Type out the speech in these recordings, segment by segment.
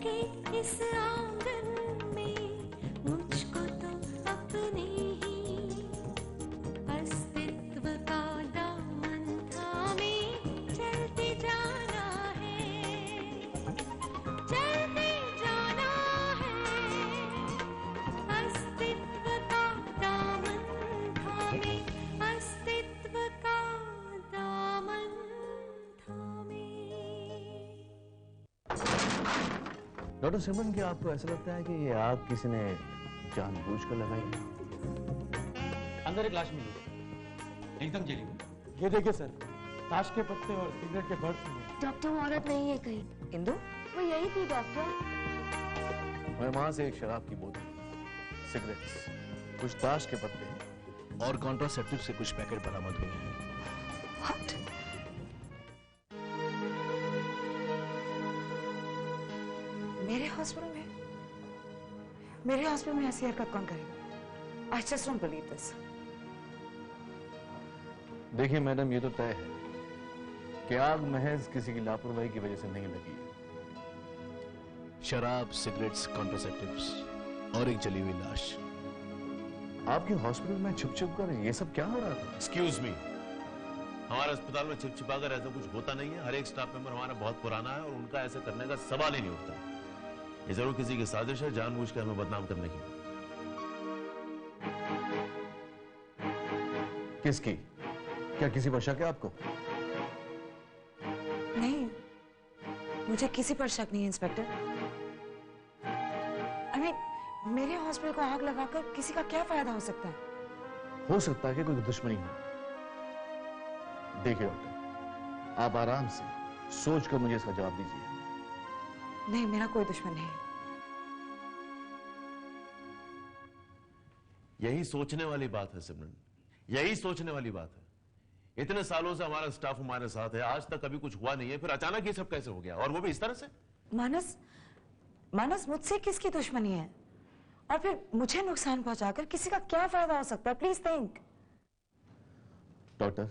ही इस आंगन में मुझको तो अपने ही अस्तित्व का दामन थामे चलते जाना है, चलते जाना है। अस्तित्व का दामन थामे, अस्तित्व का दामन थामे। डॉक्टर सिमरन, क्या आपको ऐसा लगता है कि ये आग किसी ने जानबूझकर लगाई? अंदर एक लाश मिली, एकदम जली हुई। ये देखिए सर, ताश के पत्ते और सिगरेट के बर्ड्स मिले। डॉक्टर वो औरत नहीं है कहीं। इंदु? वो यही थी डॉक्टर। मैं वहां से एक शराब की बोतल, सिगरेट्स, कुछ ताश के पत्ते और कॉन्ट्रासेप्टिव से कुछ पैकेट बरामद हुए हैं। What? मेरे हॉस्पिटल में ऐसी हरकत कौन करेगा? I just don't believe this. देखिए मैडम, ये तो तय है कि आग महज किसी की लापरवाही की वजह से नहीं लगी है। शराब, सिगरेट्स, कॉन्ट्रासेप्टिव्स और एक जली हुई लाश। आपके हॉस्पिटल में छुप छुप कर ये सब क्या हो रहा था? एक्सक्यूज मी, हमारे अस्पताल में छिप छिपा कर ऐसा कुछ होता नहीं है। हर एक स्टाफ मेंबर हमारा बहुत पुराना है और उनका ऐसे करने का सवाल ही नहीं उठता। ये जरूर किसी की साजिश है, जानबूझ कर हमें बदनाम करने की। किसकी? क्या किसी पर शक है आपको? नहीं, मुझे किसी पर शक नहीं है इंस्पेक्टर। I mean, मेरे हॉस्पिटल को आग लगाकर किसी का क्या फायदा हो सकता है? हो सकता है कि कोई दुश्मनी हो। देखिए डॉक्टर, आप आराम से सोच कर मुझे इसका जवाब दीजिए। नहीं, मेरा कोई दुश्मन नहीं है। यही सोचने वाली बात है सिमरन, यही सोचने वाली बात है। इतने सालों से हमारा स्टाफ हमारे साथ है, आज तक कभी कुछ हुआ नहीं है, फिर अचानक ये सब कैसे हो गया, और वो भी इस तरह से? मानस मुझसे किसकी दुश्मनी है? और फिर मुझे नुकसान पहुंचाकर किसी का क्या फायदा हो सकता है? Please think. डॉक्टर,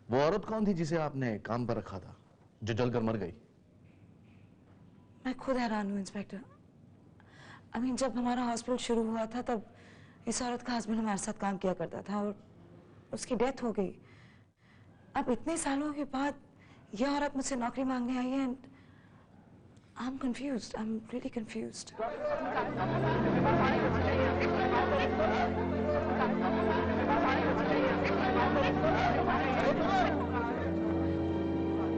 वो औरत कौन थी जिसे आपने काम पर रखा था, जो जलकर मर गई? मैं खुद हैरान हूं इंस्पेक्टर। I mean, जब हमारा हॉस्पिटल शुरू हुआ था तब इस औरत का हस्बैंड हमारे साथ काम किया करता था और उसकी डेथ हो गई। अब इतने सालों के बाद यह औरत मुझसे नौकरी मांगने आई है and I am confused, I am really confused.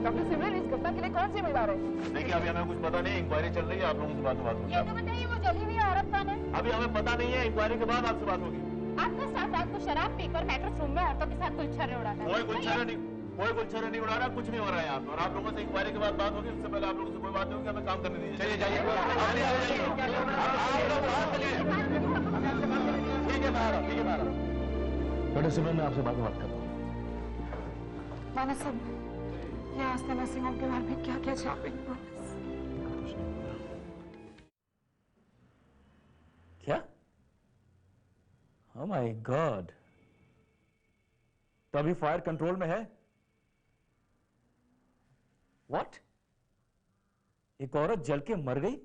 Doctor Simran, इस घटना के लिए कौन जिम्मेदार है? देखिए अभी हमें कुछ पता नहीं, इंक्वायरी चल रही है, आप लोगों से बात होगी। ये तो बताइए, वो जली हुई औरत कौन है? अभी हमें पता नहीं है, इंक्वायरी के बाद आपसे बात होगी। आपका स्टाफ रात को शराब पीकर मैट्रेस रूम में औरतों के साथ गुलछर्रे उड़ाता है। कोई गुलछर्रे नहीं उड़ा रहा, कुछ नहीं हो रहा है यहाँ पे। और आप लोगों से इंक्वायरी के बाद बात होगी, उससे पहले आप लोगों से कोई बात नहीं होगी, हमें काम करने दीजिए। चलिए जाइए, ठीक है मैडम, ठीक है मैडम। डॉक्टर सिमरन, मैं आपसे बात करता हूँ। मानस साहब, ये आस्था नर्सिंग होम के बारे में क्या क्या छापे? क्या? Oh my God! तो अभी फायर कंट्रोल में है? What? एक औरत जल के मर गई?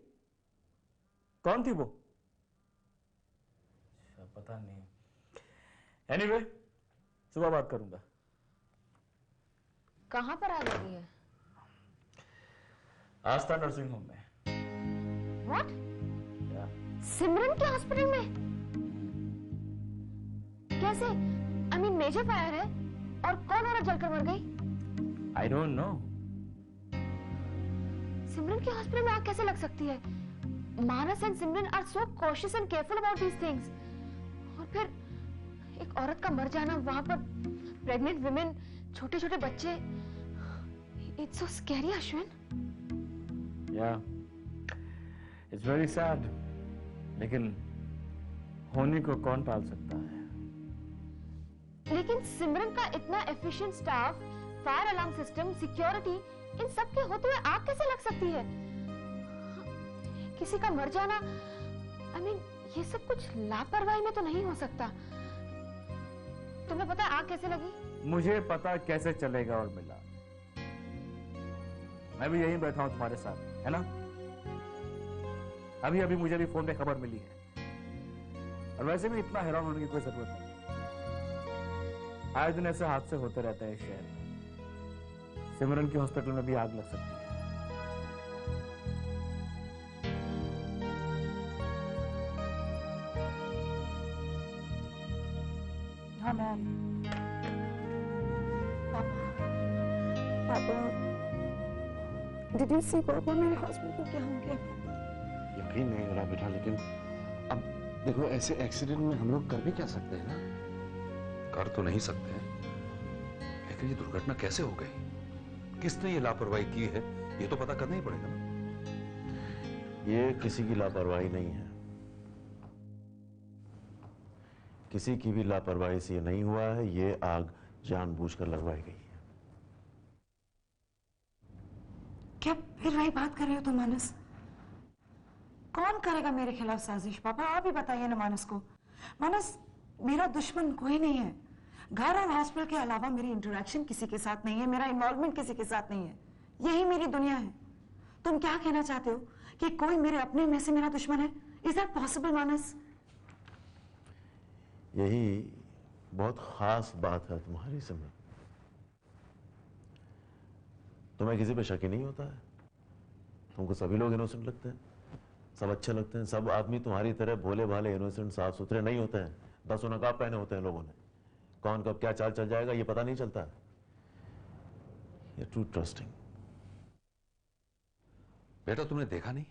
कौन थी वो? अच्छा, पता नहीं। Anyway, सुबह बात करूंगा। कहाँ पर आग लगी है? आस्था नर्सिंग होम में। What? क्या? सिमरन के हॉस्पिटल में? कैसे? I mean, मेजर फायर है और कौन औरत जलकर मर गई? I don't know. सिमरन के हॉस्पिटल में आग कैसे लग सकती है? Manas and Simran are so cautious and careful about these things. और फिर एक औरत का मर जाना, वहां पर प्रेग्नेंट विमेन, छोटे छोटे बच्चे, it's so scary Ashwin. Yeah, it's very sad. लेकिन होने को कौन टाल सकता है? लेकिन सिमरन का इतना efficient staff, fire alarm system, security, इन सब के होते हुए आग कैसे लग सकती है? किसी का मर जाना, I mean, ये सब कुछ लापरवाही में तो नहीं हो सकता। तुम्हें पता है आग कैसे लगी? मुझे पता कैसे चलेगा और मिला। मैं भी यहीं बैठा हूं तुम्हारे साथ, है ना? अभी अभी मुझे भी फोन पे खबर मिली है। और वैसे भी इतना हैरान होने की कोई जरूरत नहीं। आए दिन ऐसे हादसे होते रहते हैं इस शहर में। सिमरन की हॉस्पिटल में भी आग लग सकती है। हाँ मैम। पापा डिड यू सी पापा मेरे हस्बैंड को क्या हो गया? यकीन नहीं हो रहा बेटा, लेकिन अब देखो ऐसे एक्सीडेंट में हम लोग कर भी क्या सकते हैं ना? कर तो नहीं सकते, लेकिन ये दुर्घटना कैसे हो गई, किसने ये लापरवाही की है, ये तो पता करना ही पड़ेगा ना। ये किसी की लापरवाही नहीं है। किसी की भी लापरवाही से ये नहीं हुआ है। ये आग जानबूझकर लगवाई गई है। क्या फिर वही बात कर रहे हो तुम मानस? कौन करेगा मेरे खिलाफ साजिश? पापा आप ही बताइए ना मानस को। मानस मेरा दुश्मन कोई नहीं है। घर और हॉस्पिटल के अलावा मेरी इंटरेक्शन किसी के साथ नहीं है, मेरा इन्वॉल्वमेंट किसी के साथ नहीं है। यही मेरी दुनिया है। तुम क्या कहना चाहते हो कि कोई मेरे अपने में से मेरा दुश्मन है? इज दैट पॉसिबल मानस? यही बहुत खास बात है तुम्हारी सिमरन। तुम्हें किसी पे शक ही नहीं होता है। तुमको सभी लोग इनोसेंट लगते हैं, सब अच्छे लगते हैं। सब आदमी तुम्हारी तरह भोले भाले इनोसेंट साफ सुथरे नहीं होते हैं। 10 नकाब पहने होते हैं लोगों ने। कौन कब क्या चाल चल जाएगा ये पता नहीं चलता है। ये ट्रू ट्रस्टिंग। बेटा तुमने देखा नहीं,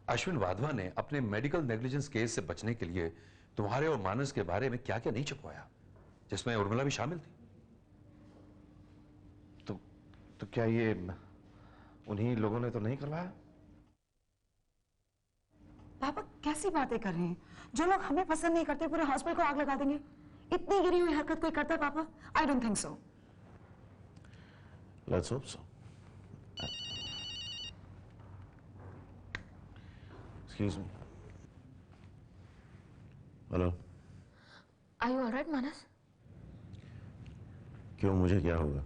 अश्विन वाधवा ने अपने मेडिकल नेग्लिजेंस केस से बचने के लिए तुम्हारे और मानस के बारे में क्या क्या नहीं छुपवाया, जिसमें उर्मिला भी शामिल थी। तो क्या ये उन्हीं लोगों ने तो नहीं करवाया? पापा कैसी बातें कर रहे हैं? जो लोग हमें पसंद नहीं करते पूरे हॉस्पिटल को आग लगा देंगे। इतनी गिरी हुई हरकत कोई करता है पापा? I don't think so. Let's hope so. Excuse me. Hello. Are you alright Manas? क्यों, मुझे क्या होगा?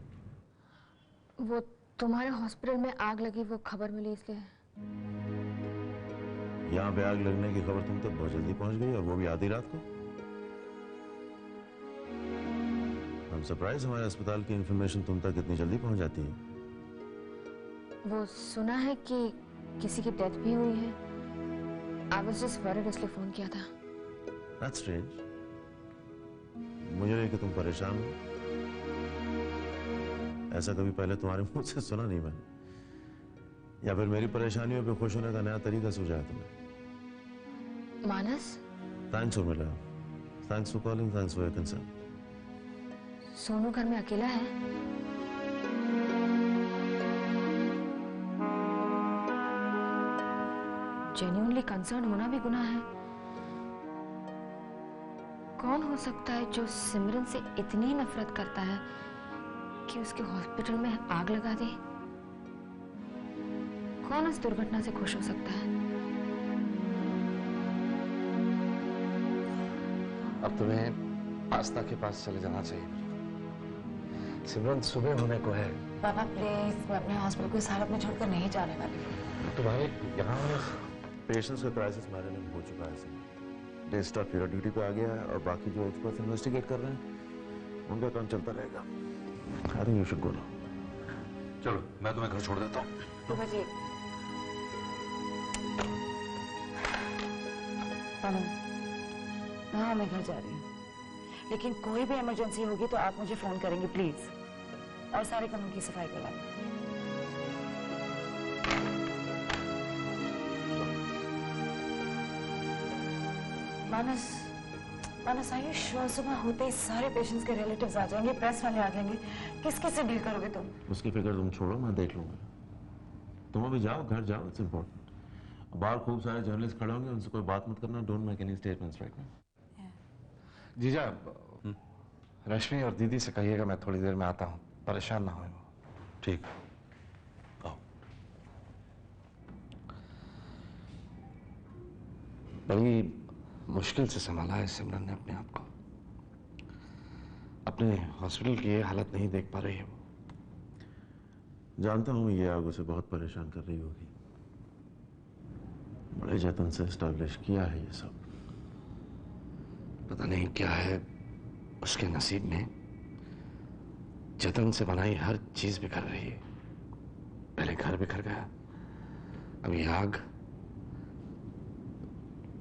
वो तुम्हारे हॉस्पिटल में आग लगी, वो खबर मिली इसलिए। यहां पे आग लगने की खबर तुम तक बहुत जल्दी पहुंच गई, और वो भी आधी रात को। हम सरप्राइज, हमारे अस्पताल की इंफॉर्मेशन तुम तक इतनी जल्दी पहुंच जाती है। वो सुना है कि किसी की डेथ भी हुई है। आई वाज जस्ट वरीड, इसलिए फोन किया था। That's strange. मुझे लगा कि तुम परेशान हो। ऐसा कभी पहले तुम्हारे मुंह से सुना नहीं मैंने। या फिर मेरी परेशानियों पे खुश होने का नया तरीका सूझा है तुम्हें? Manas, thanks Urmila. Thanks for calling, thanks for your concern. Sonu घर में अकेला है? जेन्युइनली कंसर्न होना भी गुनाह है। कौन हो सकता है जो सिमरन से इतनी नफरत करता है कि उसके हॉस्पिटल में आग लगा दे? कौन इस दुर्घटना से खुश हो सकता है? अब तुम्हें आस्था के पास चले जाना चाहिए। सिमरन सुबह होने को है। पापा प्लीज, मैं अपने हॉस्पिटल को इस हालत में छोड़कर नहीं जाने वाली। तुम्हारे यहाँ पेशेंट्स का क्राइसिस मैनेजमेंट हो चुका है। डे स्टाफ पूरा ड्यूटी पे आ गया है, और बाकी जो एक्सपर्ट्स इन्वेस्टिगेट कर रहे हैं उनका काम चलता रहेगा। I think you should go now. चलो मैं तुम्हें घर छोड़ देता हूँ। पापा जी, हाँ मैं घर जा रही हूँ, लेकिन कोई भी इमरजेंसी होगी तो आप मुझे फोन करेंगे प्लीज। और सारे कमरों की सफाई करवाएं। मानस, मानस आर यू श्योर सुबह होते ही सारे पेशेंट्स के रिलेटिव्स आ जाएंगे, प्रेस वाले आ जाएंगे? किस किस से डील करोगे तुम? उसकी फिक्र तुम छोड़ो, मैं देख लूंगा। तुम अभी जाओ, घर जाओ, इट्स इंपॉर्टेंट। बाहर खूब सारे जर्नलिस्ट खड़े होंगे, उनसे कोई बात मत करना। Don't make any statements right now. जीजा, रश्मि और दीदी से कहिएगा मैं थोड़ी देर में आता हूँ, परेशान ना हो। ठीक, आओ। बड़ी मुश्किल से संभाला है सिमरन ने अपने आप को। अपने हॉस्पिटल की ये हालत नहीं देख पा रही है वो। जानता हूं ये आग उसे बहुत परेशान कर रही होगी। बड़े जतन से एस्टेब्लिश किया है ये सब। पता नहीं क्या है उसके नसीब में, जतन से बनाई हर चीज बिखर रही है। पहले घर बिखर गया, अभी आग।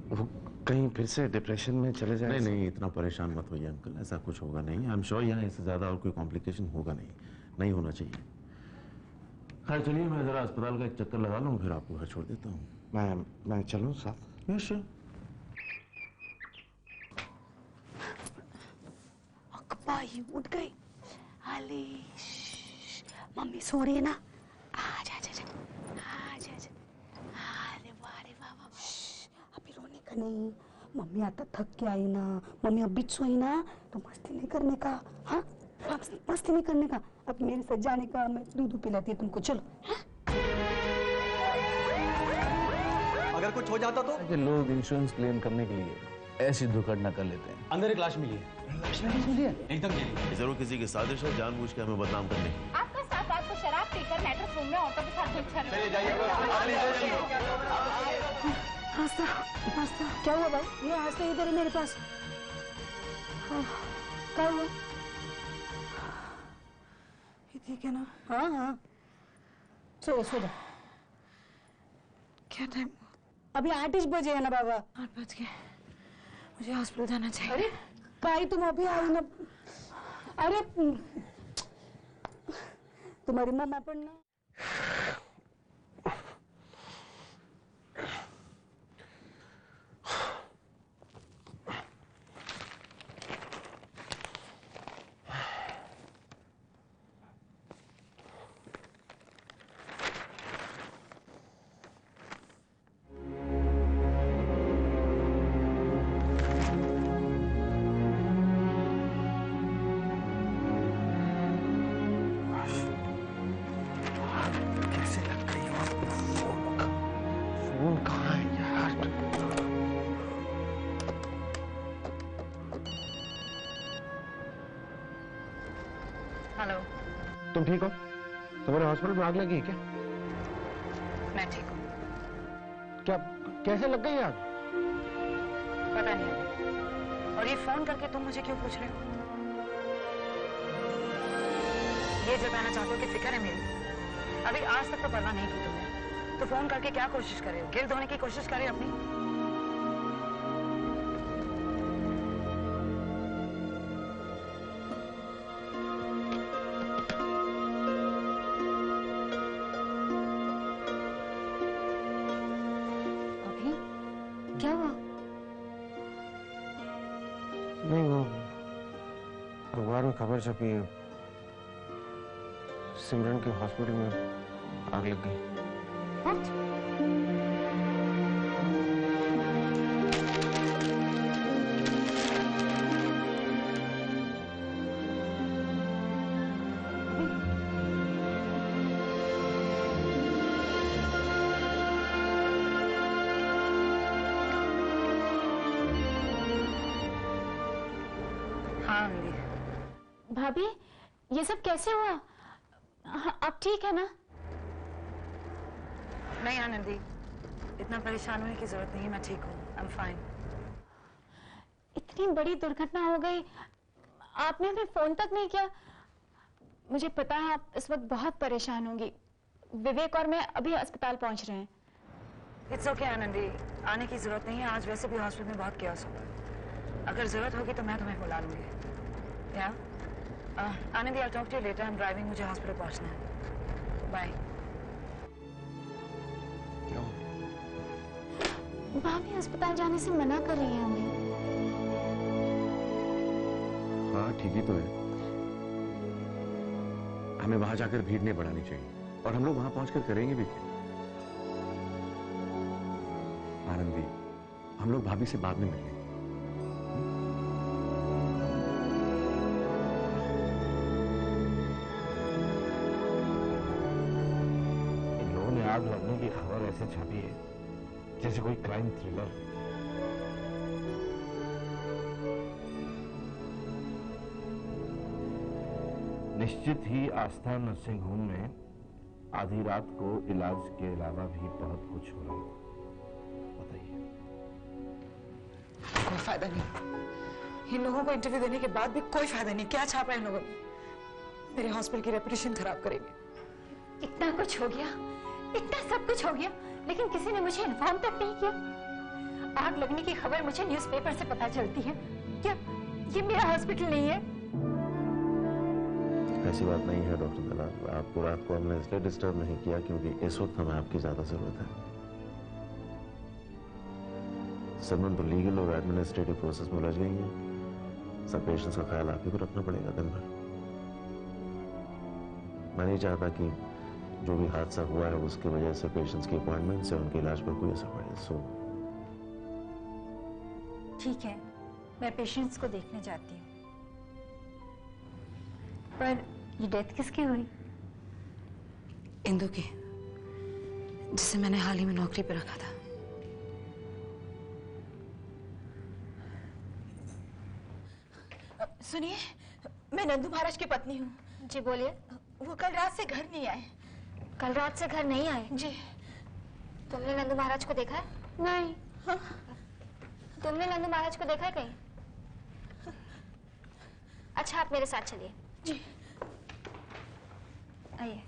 वो कहीं फिर से डिप्रेशन में चले जाए। नहीं नहीं, इतना परेशान मत होइए अंकल, ऐसा कुछ होगा नहीं। आई एम श्योर यहाँ इससे ज्यादा और कोई कॉम्प्लिकेशन होगा नहीं, नहीं होना चाहिए। खैर चलिए, मैं जरा अस्पताल का एक चक्कर लगा लूँ, फिर आपको घर छोड़ देता हूँ। मैं चलूं साथ? Yes sure. अक्बा ये उठ गई। अली मम्मी सो रही है ना, आजा आजा आजा आजा आजा। अरे वाह रे वाह वाह, अभी रोने का नहीं। मम्मी आता थक के आई ना, मम्मी अभी सोई ना, तो मस्ती नहीं करने का। हाँ मस्ती नहीं करने का, अब मेरे साथ जाने का। मैं दूध पिलाती है तुमको, चलो। हाँ? अगर कुछ हो जाता तो? कि लोग इंश्योरेंस क्लेम करने के लिए ऐसी दुर्घटना कर लेते हैं। अंदर एक लाश मिली है। लाश मिली है? एकदम जली। जरूर किसी की साजिश है जानबूझ के हमें बदनाम करने की। आपका साथ रात को शराब पीकर मैट्रेस रूम में औरतों के साथ घुस चलिए जाइए। आस्था आस्था, क्या हुआ भाई? ये आस्था इधर है मेरे पास। क्या हुआ? ये ठीक है ना? हाँ हाँ, सो जा। क्या टाइम? अभी 8 बजे है ना बाबा। 8 बज गए, मुझे हॉस्पिटल जाना चाहिए। अरे काई तुम अभी आई ना? अरे तुम्हारी मम्मा पर ना। हेलो, तुम ठीक हो? तुम्हारे हॉस्पिटल में आग लगी है क्या? मैं ठीक हूँ। क्या कैसे लग गई आग? पता नहीं। और ये फोन करके तुम मुझे क्यों पूछ रहे हो? ये जताना चाहते हो कि फिक्र है मेरी? अभी आज तक तो परवाह नहीं की तुमने, तो फोन करके क्या कोशिश कर रहे हो? गिर धोने की कोशिश कर रहे हो अपनी? क्या हुआ? नहीं, वो अखबार में खबर छपी है, सिमरन के हॉस्पिटल में आग लग गई। What? हाँ भाभी, ये सब कैसे हुआ? आप ठीक है ना? नहीं आनंदी, इतना परेशान होने की जरूरत नहीं है, मैं ठीक हूँ। I am fine. इतनी बड़ी दुर्घटना हो गई, आपने हमें फोन तक नहीं किया। मुझे पता है आप इस वक्त बहुत परेशान होंगी। विवेक और मैं अभी अस्पताल पहुंच रहे हैं। इट्स ओके आनंदी, आने की जरूरत नहीं है। आज वैसे भी हॉस्पिटल में बहुत केओस होगा। अगर जरूरत होगी तो मैं तुम्हें बुला लूंगी। या Anandi, I talk to you later. I am driving, मुझे हॉस्पिटल पहुंचना है। बाय। भाभी अस्पताल जाने से मना कर रही है हमें। हाँ ठीक ही तो है, हमें वहां जाकर भीड़ नहीं बढ़ानी चाहिए, और हम लोग वहां पहुंचकर करेंगे भी क्या? आनंदी, हम लोग भाभी से बाद में मिलेंगे। इन लोगों ने आग लगने की खबर ऐसे छापी है जैसे कोई क्राइम थ्रिलर। निश्चित ही आस्था नर्सिंग होम में आधी रात को इलाज के अलावा भी बहुत कुछ हो रहा है। बताइए। कोई फायदा नहीं, इन लोगों को इंटरव्यू देने के बाद भी कोई फायदा नहीं। क्या छापा इन लोगों ने? मेरे हॉस्पिटल की रेपुटेशन खराब करेंगे। इतना कुछ हो गया, इतना सब कुछ हो गया, लेकिन किसी ने मुझे इन्फॉर्म तक नहीं किया। आग लगने की खबर मुझे न्यूज़पेपर से पता चलती है। क्या ये मेरा हॉस्पिटल नहीं है? ऐसी बात नहीं है डॉक्टर दलाल, आपको रात को हमने इसलिए डिस्टर्ब नहीं किया क्योंकि इस वक्त हमें आपकी ज्यादा जरूरत है। सिमरन तो लीगल और एडमिनिस्ट्रेटिव प्रोसेस में उलझ गई है। सब पेशेंट्स का ख्याल आप ही को रखना पड़ेगा दिन भर। मैं नहीं चाहता कि जो भी हादसा हुआ है उसकी वजह से पेशेंट्स की अपॉइंटमेंट से उनके इलाज पर कोई असर पड़े। सो ठीक है, मैं पेशेंट्स को देखने जाती हूँ। पर ये डेथ किसकी हुई? इंदु की, जिसे मैंने हाल ही में नौकरी पर रखा था। सुनिए, मैं नंदू महाराज की पत्नी हूँ। जी बोलिए। वो कल रात से घर नहीं आए। कल रात से घर नहीं आए? जी। तुमने नंदू महाराज को देखा है? नहीं। हाँ? तुमने नंदू महाराज को देखा है कहीं? अच्छा, आप मेरे साथ चलिए। जी। आइए।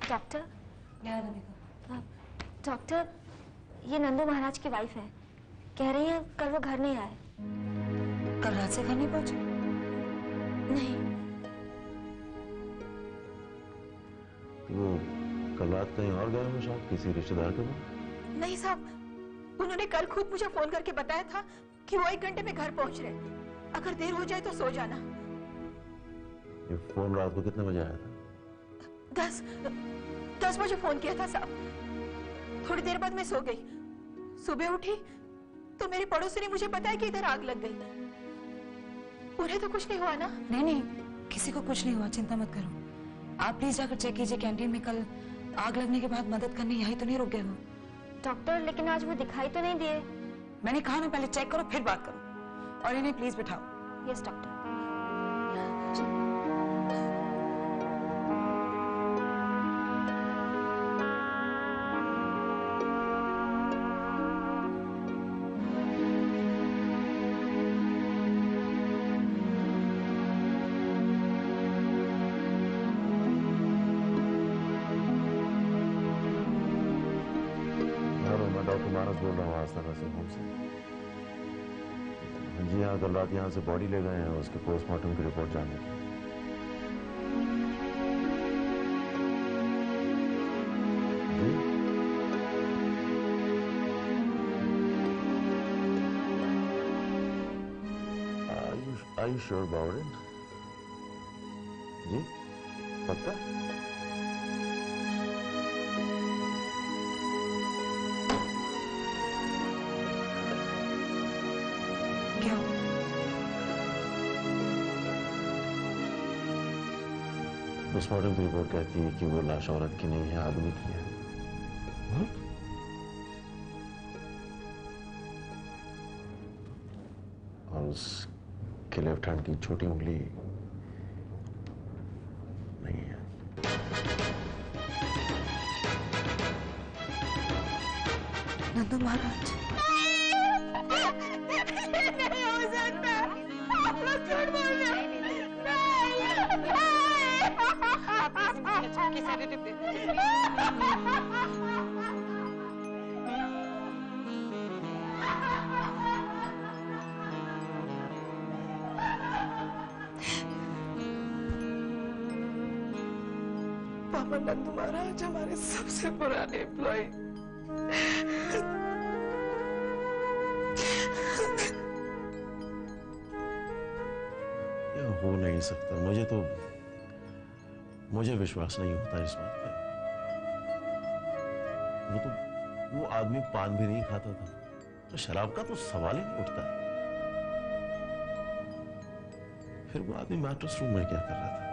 डॉक्टर, डॉक्टर, ये नंदू महाराज की वाइफ है। कह रही है कल वो घर नहीं आए। कल रात से घर नहीं पहुंचे? नहीं। वो कल रात कहीं और गए हो शायद, किसी रिश्तेदार के पास? नहीं साहब, उन्होंने कल खुद मुझे फोन करके बताया था कि वो 1 घंटे में घर पहुंच रहे। अगर देर हो जाए तो सो जाना। ये फोन रात को कितने बजे आया था? 10 बजे फोन किया था साहब। थोड़ी देर बाद मैं सो गई। सुबह उठी तो मेरे पड़ोसी ने मुझे बताया कि इधर आग लग गई। उन्हें तो कुछ नहीं हुआ ना? नहीं नहीं, किसी को कुछ नहीं हुआ, चिंता मत करो। आप प्लीज जाकर चेक कीजिए कैंटीन में कल आग लगने के बाद मदद करने यही तो नहीं रुक गए हो? डॉक्टर, लेकिन आज वो दिखाई तो नहीं दिए। मैंने कहा ना, पहले चेक करो फिर बात करो। और इन्हें प्लीज बिठाओ। Yes doctor. डॉक्टर मानस बोल रहा हूँ आस्था नर्सिंग होम से। जी हाँ, कल रात यहाँ से बॉडी ले गए हैं उसके पोस्टमार्टम की रिपोर्ट जानने की। Are you sure about it? जी पक्का? क्या? पोस्टमार्टम की रिपोर्ट कहती है कि वो लाश औरत की नहीं है, आदमी की है। और उसके लेफ्ट हैंड की छोटी उंगली नहीं है। नंदू महाराज, नहीं हो सकता। आप लोग झूठ बोल रहे हो। पापा, नंदू महाराज हमारे सबसे पुराने एम्प्लॉय। ये हो नहीं सकता। मुझे विश्वास नहीं होता इस बात पे। वो आदमी पान भी नहीं खाता था, तो शराब का तो सवाल ही नहीं उठता। फिर वो आदमी मैट्रेस रूम में क्या कर रहा था?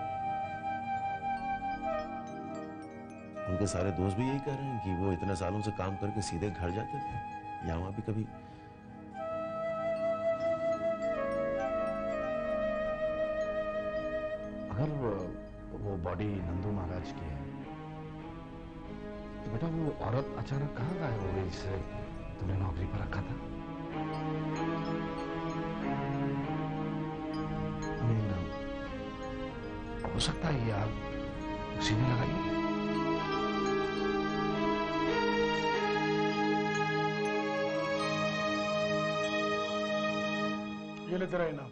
उनके सारे दोस्त भी यही कह रहे हैं कि वो इतने सालों से काम करके सीधे घर जाते थे, या वहां भी कभी अगर वो बॉडी नंदू महाराज की है तो बेटा वो औरत अचानक कहाँ गायब हो गई जिसे तुमने नौकरी पर रखा था? हो सकता है ये आग उसी ने लगाई। ये ले तेरा इनाम।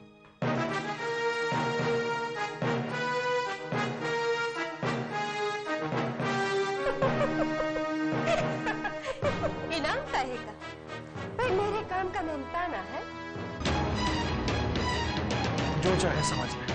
इनाम काहे का? भाई मेरे काम का मेहनताना है। जो चाहे समझ ले।